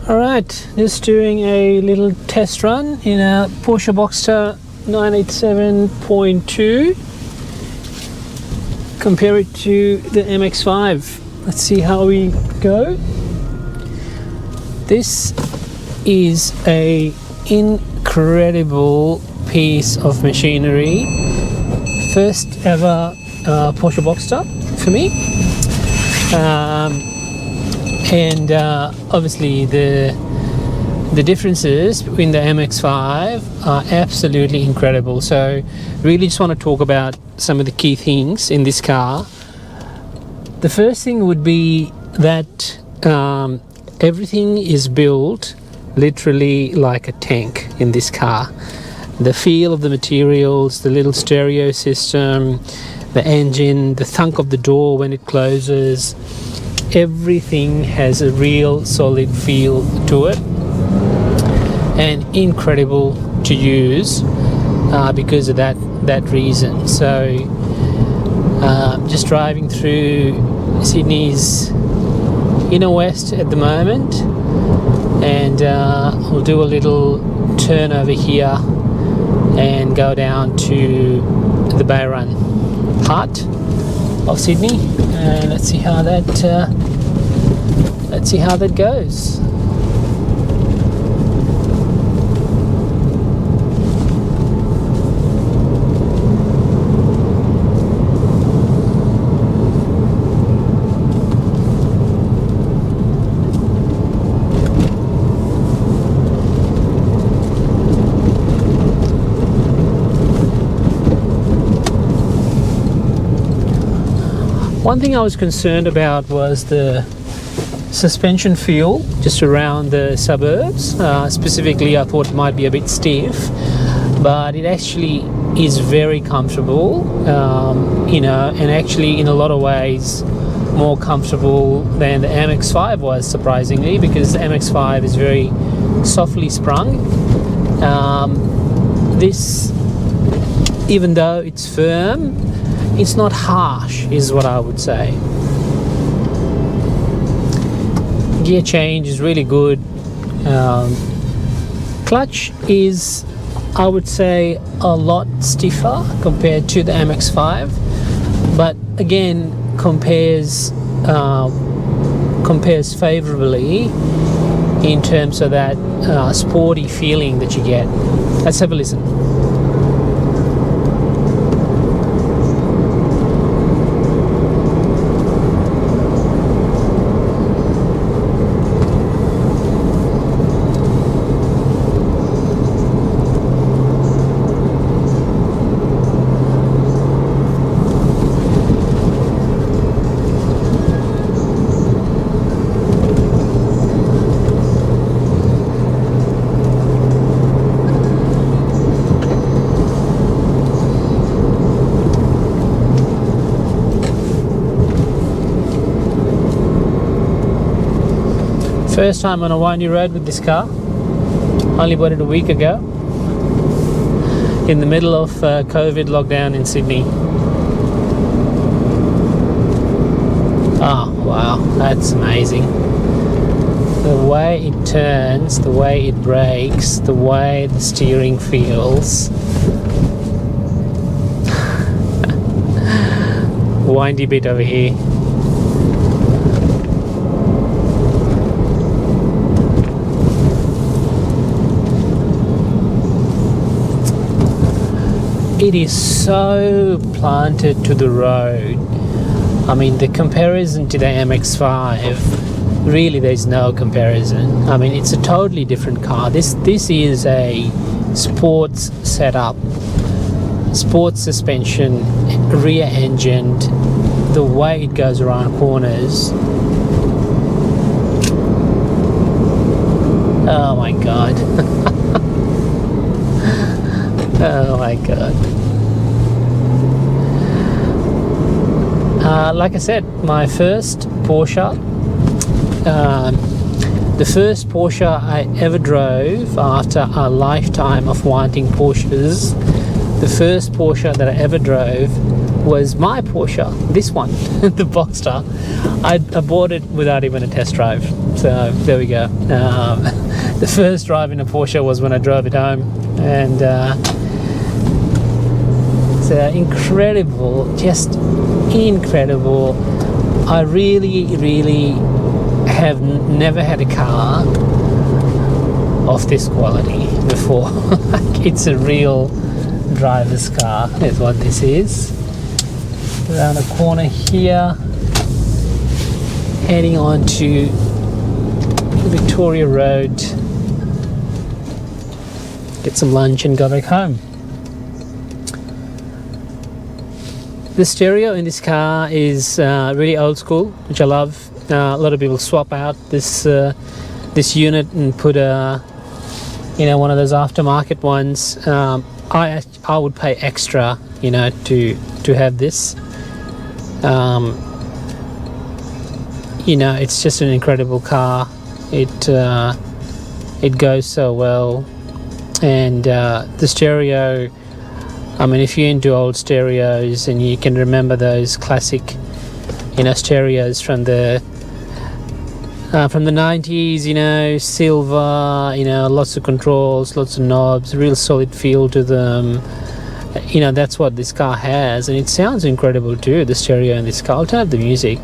Alright, just doing a little test run in a Porsche Boxster 987.2. Compare it to the MX-5. Let's see how we go. This is a incredible piece of machinery. First ever Porsche Boxster for me. And obviously the differences between the MX-5 are absolutely incredible. So really just want to talk about some of the key things in this car. The first thing would be that everything is built literally like a tank in this car. The feel of the materials, the little stereo system, the engine, the thunk of the door when it closes, everything has a real solid feel to it and incredible to use because of that reason. So just driving through Sydney's inner west at the moment, and we'll do a little turn over here and go down to the Bay Run part of Sydney, and let's see how that goes. One thing I was concerned about was the suspension feel just around the suburbs. Specifically, I thought it might be a bit stiff, but it actually is very comfortable, and actually in a lot of ways more comfortable than the MX-5 was, surprisingly, because the MX-5 is very softly sprung. This, even though it's firm, it's not harsh, is what I would say. Gear change is really good. Clutch is, I would say, a lot stiffer compared to the MX-5, but again compares favorably in terms of that sporty feeling that you get. Let's have a listen. First time on a windy road with this car. Only bought it a week ago, in the middle of COVID lockdown in Sydney. Oh wow, that's amazing. The way it turns, the way it brakes, the way the steering feels. Windy bit over here. It is so planted to the road. I mean, the comparison to the MX-5, really there's no comparison. I mean, it's a totally different car. This is a sports setup, sports suspension, rear engined, the way it goes around corners. Oh my god. Oh my god. Like I said, my first Porsche, the first Porsche I ever drove after a lifetime of wanting Porsches, the first Porsche that I ever drove was my Porsche, this one, the Boxster. I bought it without even a test drive. So there we go. The first drive in a Porsche was when I drove it home, and it's incredible, just incredible. I really have never had a car of this quality before. It's a real driver's car is what this is. Around the corner here, heading on to Victoria Road, get some lunch and go back home. The stereo in this car is really old school, which I love. A lot of people swap out this unit and put one of those aftermarket ones. I would pay extra, to have this. It's just an incredible car. It goes so well, and the stereo. I mean, if you're into old stereos and you can remember those classic, stereos from the 90s, silver, lots of controls, lots of knobs, real solid feel to them. That's what this car has, and it sounds incredible too, the stereo in this car. I'll turn up the music.